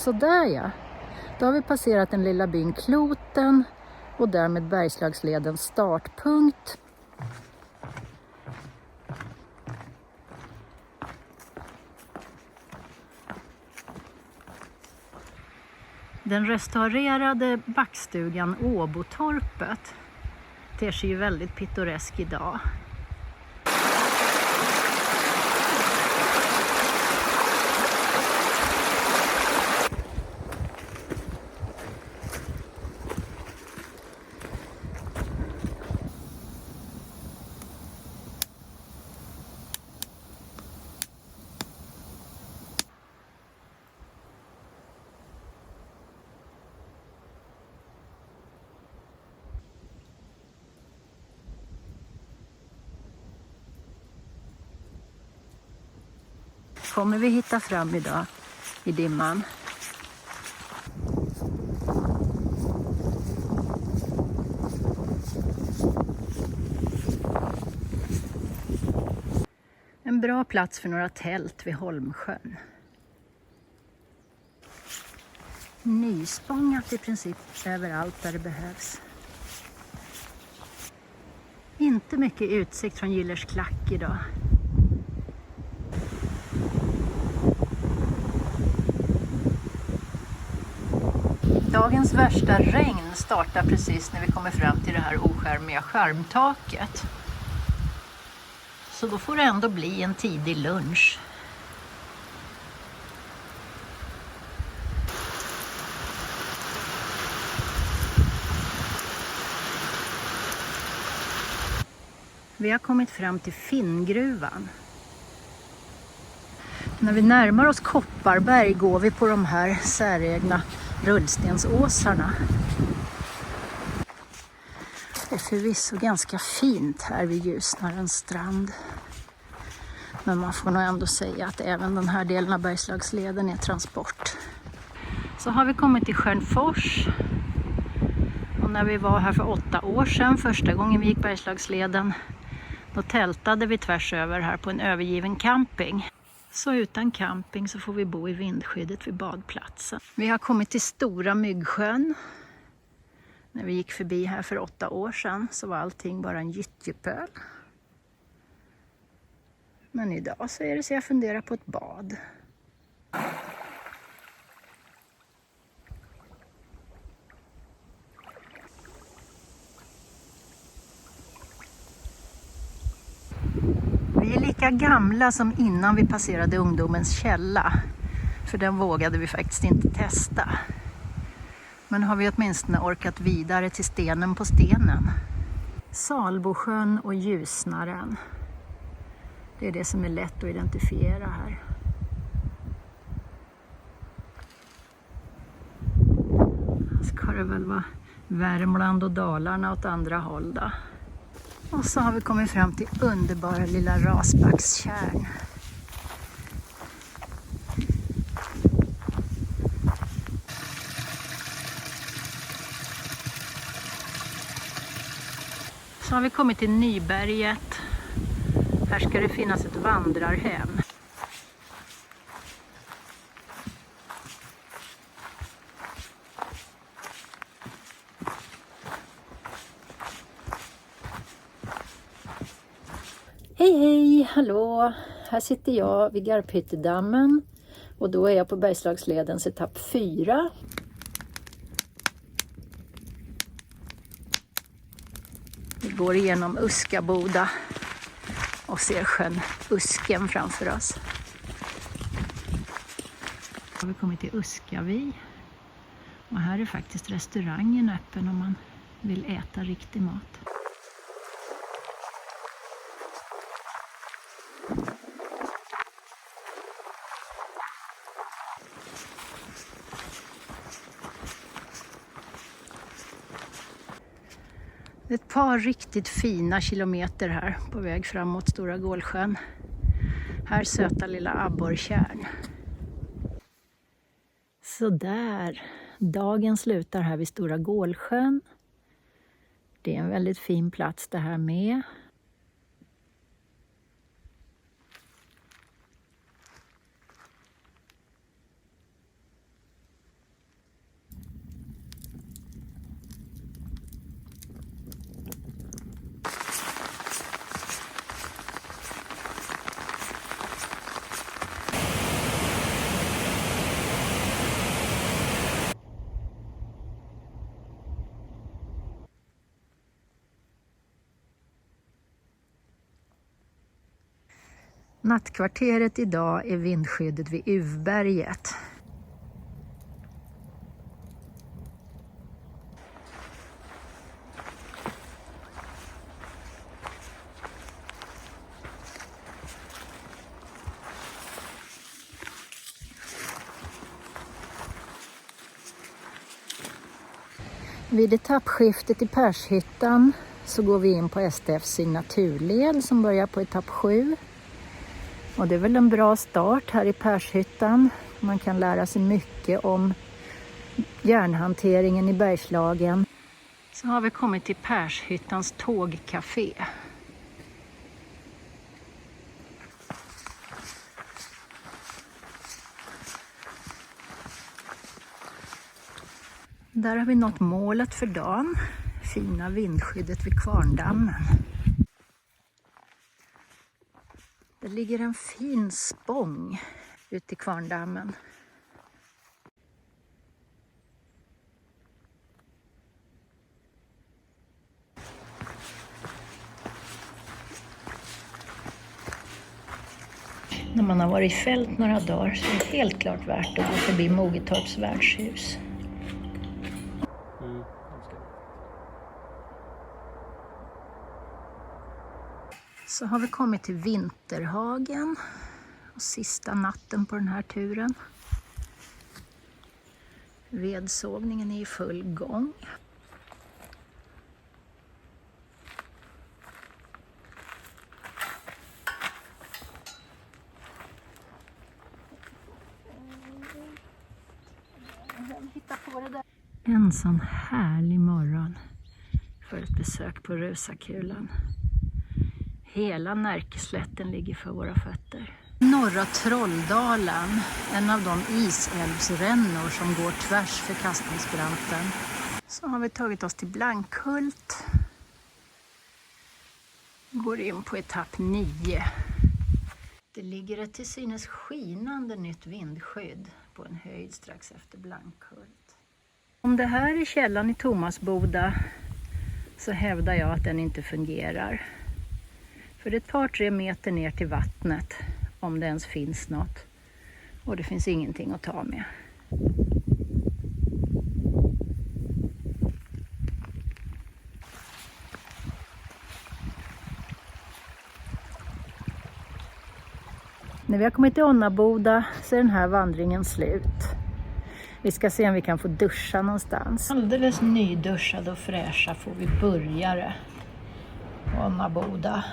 Sådär ja, då har vi passerat den lilla byn Kloten och därmed Bergslagsledens startpunkt. Den restaurerade backstugan Åbotorpet ter sig ju väldigt pittoresk idag. Kommer vi hitta fram idag i dimman? En bra plats för några tält vid Holmsjön. Nyspångat i princip överallt där det behövs. Inte mycket utsikt från Gyllers klack idag. Dagens värsta regn startar precis när vi kommer fram till det här oskärmiga skärmtaket. Så då får det ändå bli en tidig lunch. Vi har kommit fram till Finngruvan. När vi närmar oss Kopparberg går vi på de här säregna rullstensåsarna. Det är förvisso ganska fint här vid Ljusnarens strand. Men man får nog ändå säga att även den här delen av Bergslagsleden är transport. Så har vi kommit till Stjärnfors. Och när vi var här för 8 år sedan, första gången vi gick Bergslagsleden, då tältade vi tvärs över här på en övergiven camping. Så utan camping så får vi bo i vindskyddet vid badplatsen. Vi har kommit till Stora Myggsjön. När vi gick förbi här för 8 år sedan så var allting bara en gyttjepöl. Men idag så är det så jag funderar på ett bad. Vi är lika gamla som innan vi passerade ungdomens källa. För den vågade vi faktiskt inte testa. Men har vi åtminstone orkat vidare till stenen på stenen. Salbosjön och Ljusnaren. Det är det som är lätt att identifiera här. Ska det väl vara Värmland och Dalarna åt andra håll då. Och så har vi kommit fram till underbara lilla Rasbackstjärn. Så har vi kommit till Nyberget. Här ska det finnas ett vandrarhem. Hej hej, hallå! Här sitter jag vid Garphyttedammen och då är jag på Bergslagsledens etapp 4. Vi går igenom Uskaboda och ser sjön Usken framför oss. Har vi kommit till Uskavi och här är faktiskt restaurangen öppen om man vill äta riktig mat. Ett par riktigt fina kilometer här på väg framåt Stora Gålsjön. Här söta lilla abborrtjärn. Så där, dagen slutar här vid Stora Gålsjön. Det är en väldigt fin plats det här med. Nattkvarteret idag är vindskyddet vid Uvberget. Vid etappskiftet i Pershyttan så går vi in på STF:s signaturled som börjar på etapp 7. Och det är väl en bra start här i Pershyttan. Man kan lära sig mycket om järnhanteringen i Bergslagen. Så har vi kommit till Pershyttans tågcafé. Där har vi nått målet för dagen. Fina vindskyddet vid Kvarndammen. Det ligger en fin spång ute i Kvarndammen. När man har varit i fält några dagar så är det helt klart värt att gå förbi Mogetorps värdshus. Så har vi kommit till Vinterhagen och sista natten på den här turen. Vedsågningen är i full gång. En sån härlig morgon för ett besök på Rusakulan. Hela Närkeslätten ligger för våra fötter. Norra Trolldalen, en av de isälvsrännor som går tvärs för kastningsbranten. Så har vi tagit oss till Blankhult. Går in på etapp 9. Det ligger ett till synes skinande nytt vindskydd på en höjd strax efter Blankhult. Om det här är källan i Tomasboda så hävdar jag att den inte fungerar. För det är ett par 3 meter ner till vattnet, om det ens finns något. Och det finns ingenting att ta med. När vi har kommit till Onnaboda så är den här vandringen slut. Vi ska se om vi kan få duscha någonstans. Alldeles nyduschade och fräscha får vi börjare på Onnaboda.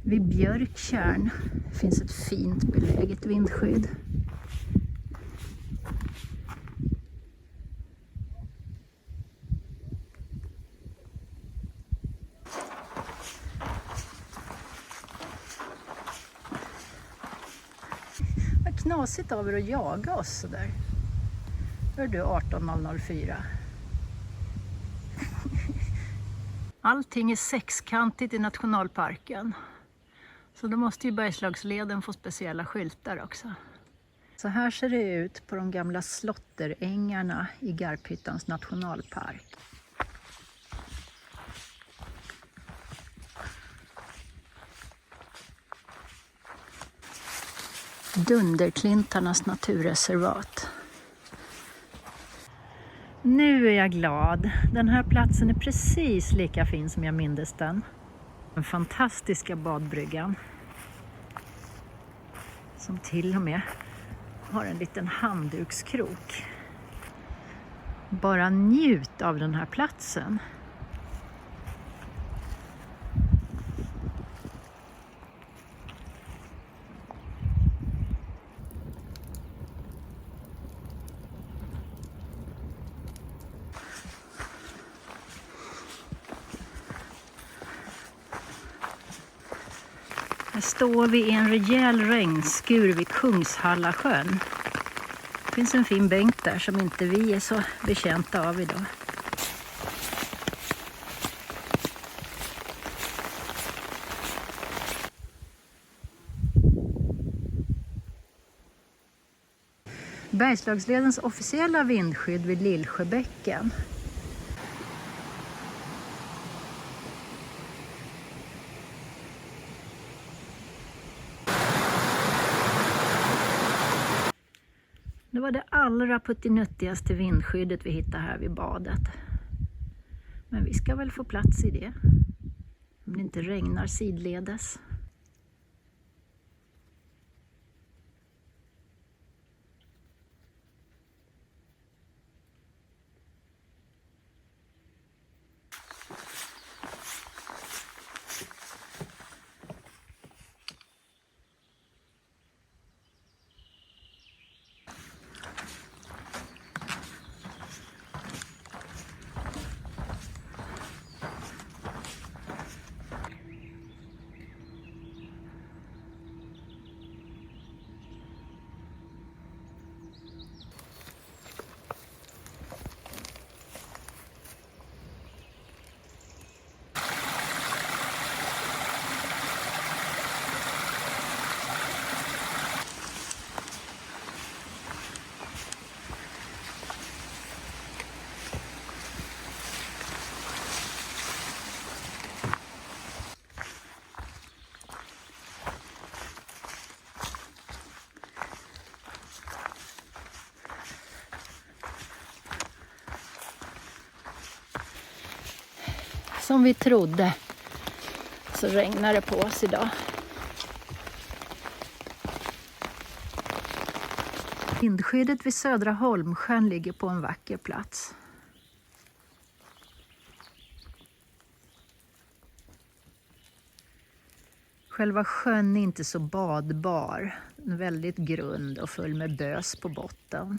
Vid Björktjärn finns ett fint beläget vindskydd. Vad knasigt av er att jaga oss så där. Hör du 18.004. Allting är sexkantigt i nationalparken. Så då måste ju Bergslagsleden få speciella skyltar också. Så här ser det ut på de gamla slotterängarna i Garphyttans nationalpark. Dunderklintarnas naturreservat. Nu är jag glad. Den här platsen är precis lika fin som jag mindes den. Den fantastiska badbryggan. Som till och med har en liten handdukskrok. Bara njut av den här platsen. Här står vi i en rejäl regnskur vid Kungshallasjön. Det finns en fin bänk där som inte vi är så betjänta av idag. Bergslagsledens officiella vindskydd vid Lillsjöbäcken. Det var det allra puttinuttigaste vindskyddet vi hittade här vid badet. Men vi ska väl få plats i det. Om det inte regnar sidledes. Som vi trodde så regnar det på oss idag. Vindskyddet vid Södra Holmsjön ligger på en vacker plats. Själva sjön är inte så badbar. Den är väldigt grund och full med bös på botten.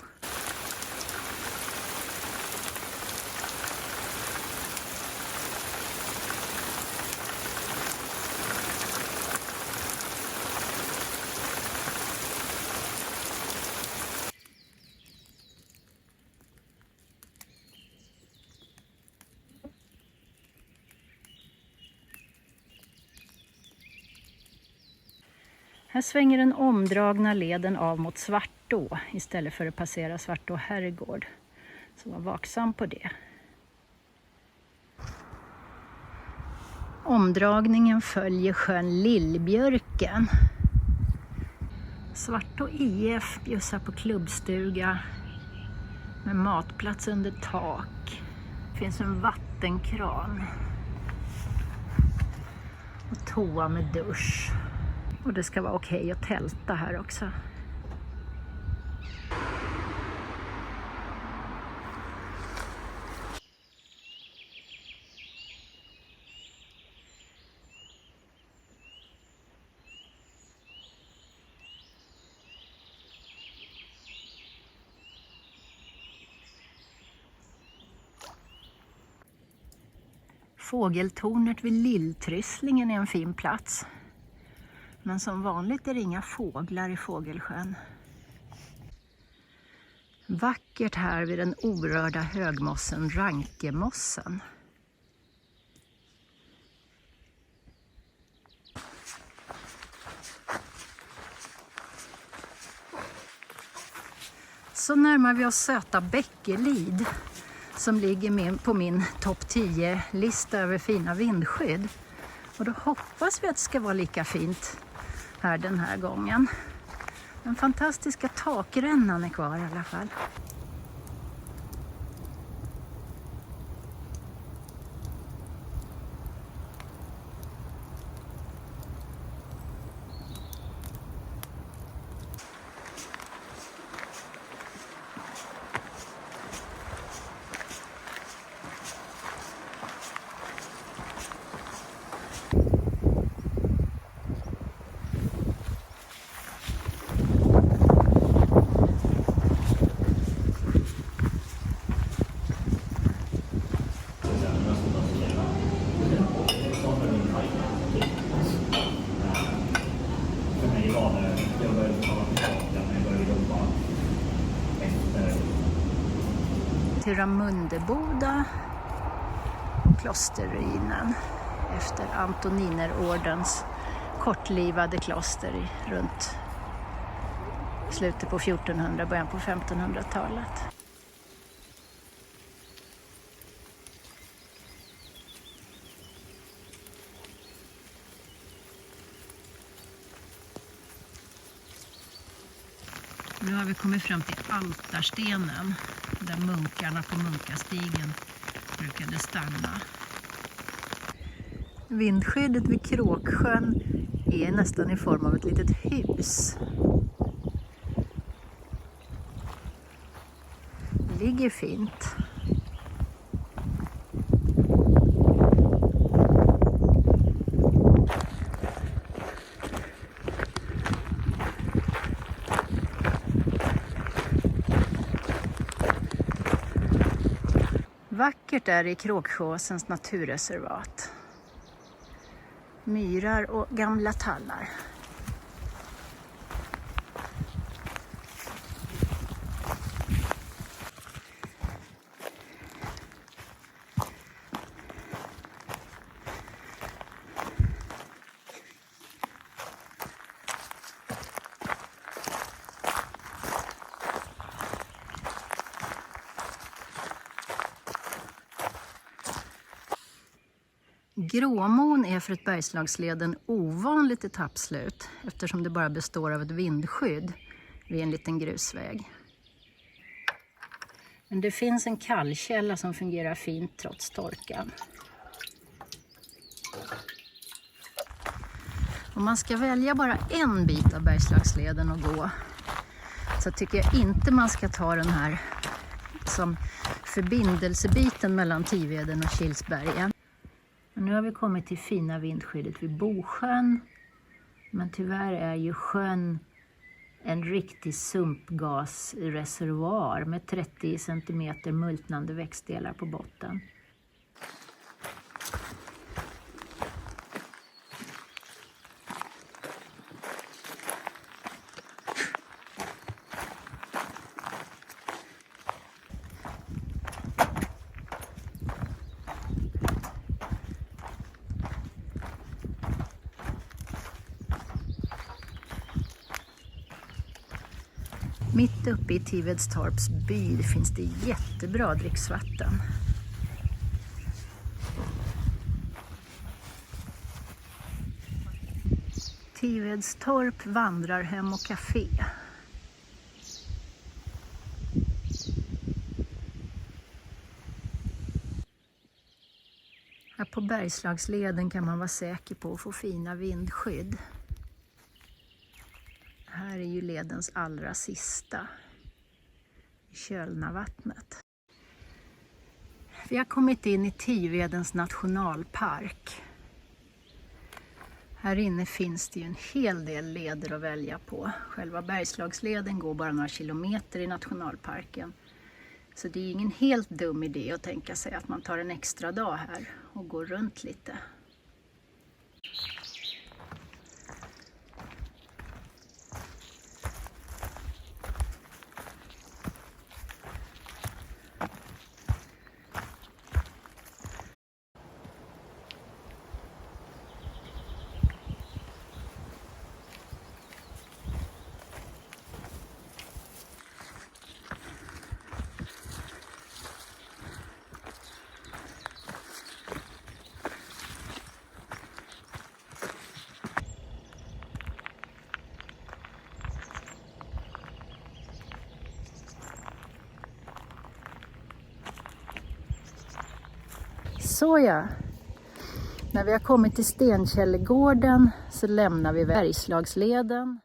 Här svänger den omdragna leden av mot Svartå istället för att passera Svartå herrgård. Så var vaksam på det. Omdragningen följer sjön Lillbjörken. Svartå IF bjussar på klubbstuga med matplats under tak. Det finns en vattenkran och toa med dusch. Och det ska vara okej att tälta här också. Fågeltornet vid Lilltryslingen är en fin plats. Men som vanligt är det inga fåglar i Fågelsjön. Vackert här vid den orörda högmossen Rankemossen. Så närmar vi oss Söta Bäckelid som ligger på min topp 10-lista över fina vindskydd. Och då hoppas vi att det ska vara lika fint här den här gången. Den fantastiska takrännan är kvar i alla fall. Till Ramundeboda klosterruinen efter Antoninerordens kortlivade kloster runt slutet på 1400, början på 1500-talet. Nu har vi kommit fram till altarstenen där munkarna på munkastigen brukade stanna. Vindskyddet vid Kråksjön är nästan i form av ett litet hus. Det ligger fint. Vackert är i Kråksjöåsens naturreservat. Myrar och gamla tallar. Gråmon är för ett Bergslagsled en ovanligt etappslut eftersom det bara består av ett vindskydd vid en liten grusväg. Men det finns en kallkälla som fungerar fint trots torkan. Om man ska välja bara en bit av Bergslagsleden att gå så tycker jag inte man ska ta den här som förbindelsebiten mellan Tiveden och Kilsbergen. Nu har vi kommit till fina vindskyddet vid Bosjön, men tyvärr är ju sjön en riktig sumpgasreservoar med 30 cm multnande växtdelar på botten. Mitt uppe i Tivedstorps by finns det jättebra dricksvatten. Tivedstorp vandrarhem och café. Här på Bergslagsleden kan man vara säker på att få fina vindskydd. Här är ju ledens allra sista, Kölnavattnet. Vi har kommit in i Tivedens nationalpark. Här inne finns det ju en hel del leder att välja på. Själva Bergslagsleden går bara några kilometer i nationalparken. Så det är ingen helt dum idé att tänka sig att man tar en extra dag här och går runt lite. Såja, när vi har kommit till Stenkällegården så lämnar vi Bergslagsleden.